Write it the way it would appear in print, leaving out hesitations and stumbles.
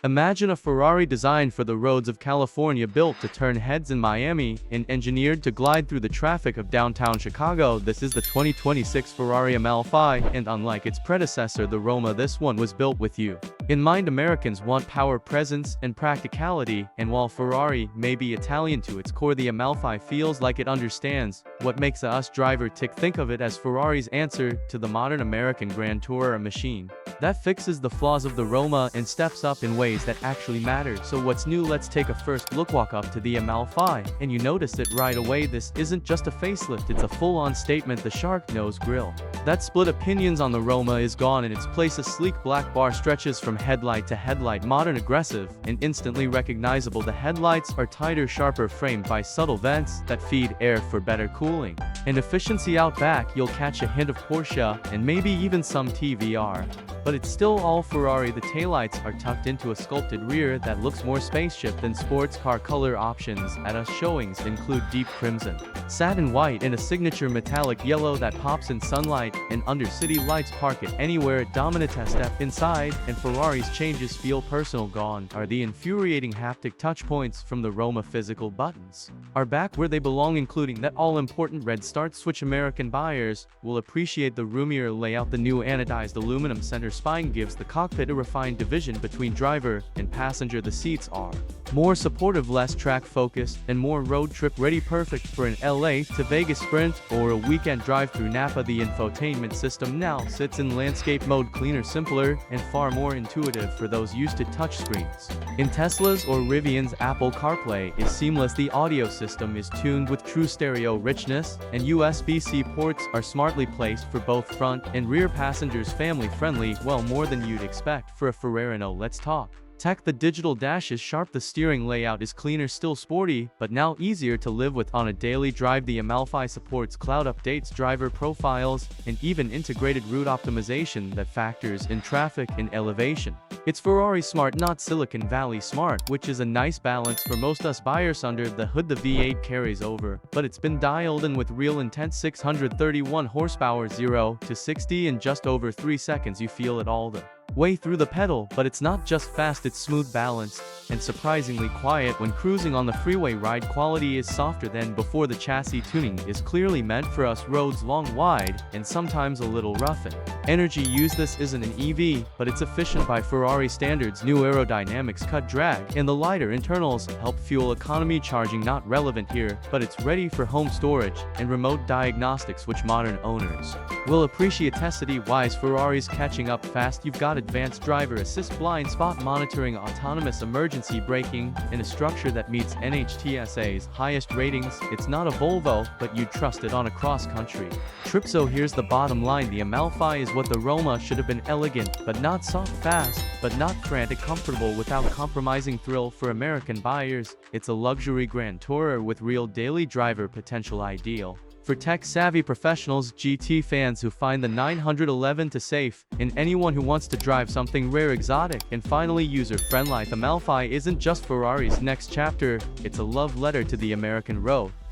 Imagine a Ferrari designed for the roads of California, built to turn heads in Miami, and engineered to glide through the traffic of downtown Chicago. This is the 2026 Ferrari Amalfi, and unlike its predecessor the Roma, this one was built with you in mind. Americans want power, presence, and practicality, and while Ferrari may be Italian to its core, the Amalfi feels like it understands what makes a us driver tick. Think of it as Ferrari's answer to the modern American Grand Tourer, a machine that fixes the flaws of the Roma and steps up in ways that actually matter. So what's new? Let's take a first look. Walk up to the Amalfi, and you notice it right away. This isn't just a facelift, it's a full-on statement. The shark nose grille that split opinions on the Roma is gone. In its place, a sleek black bar stretches from headlight to headlight, modern, aggressive, and instantly recognizable. The headlights are tighter, sharper, framed by subtle vents that feed air for better cooling and efficiency. Out back, you'll catch a hint of Porsche and maybe even some TVR. But it's still all Ferrari. The taillights are tucked into a sculpted rear that looks more spaceship than sports car. Color options at us showings include deep crimson, satin white, and a signature metallic yellow that pops in sunlight and under city lights. Park it anywhere. Dominant. Step inside, and Ferrari's changes feel personal. Gone are the infuriating haptic touch points from the Roma. Physical buttons are back where they belong, including that all-important red start switch. American buyers will appreciate the roomier layout. The new anodized aluminum center spine gives the cockpit a refined division between driver and passenger. The seats are more supportive, less track focused, and more road trip ready, perfect for an LA to Vegas sprint or a weekend drive through Napa. The infotainment system now sits in landscape mode, cleaner, simpler, and far more intuitive for those used to touchscreens. In Tesla's or Rivian's, Apple CarPlay is seamless. The audio system is tuned with true stereo richness, and USB-C ports are smartly placed for both front and rear passengers. Family friendly, well, more than you'd expect for a Ferrari. Let's talk tech. The digital dash is sharp, the steering layout is cleaner, still sporty, but now easier to live with on a daily drive. The Amalfi supports cloud updates, driver profiles, and even integrated route optimization that factors in traffic and elevation. It's Ferrari smart, not Silicon Valley smart, which is a nice balance for most us buyers. Under the hood, the V8 carries over, but it's been dialed in with real intent. 631 horsepower, 0 to 60 in just over 3 seconds. You feel it all the way through the pedal, but it's not just fast, it's smooth, balanced, and surprisingly quiet when cruising on the freeway. Ride quality is softer than before. The chassis tuning is clearly meant for us roads long, wide, and sometimes a little rough in energy use. This isn't an EV, but it's efficient by Ferrari standards. New aerodynamics cut drag, and the lighter internals help fuel economy. Charging not relevant here, but it's ready for home storage and remote diagnostics, which modern owners will appreciate. Tesity-wise, Ferrari's catching up fast. You've got advanced driver assist, blind spot monitoring, autonomous emergency braking, and a structure that meets NHTSA's highest ratings. It's not a Volvo, but you'd trust it on a cross-country trip. So here's the bottom line: the Amalfi is what the Roma should have been: elegant but not soft, fast but not frantic, comfortable without compromising thrill. For American buyers, it's a luxury Grand Tourer with real daily driver potential, ideal for tech-savvy professionals, GT fans who find the 911 to safe, and anyone who wants to drive something rare, exotic, and finally user-friendly. The Amalfi isn't just Ferrari's next chapter, it's a love letter to the American road.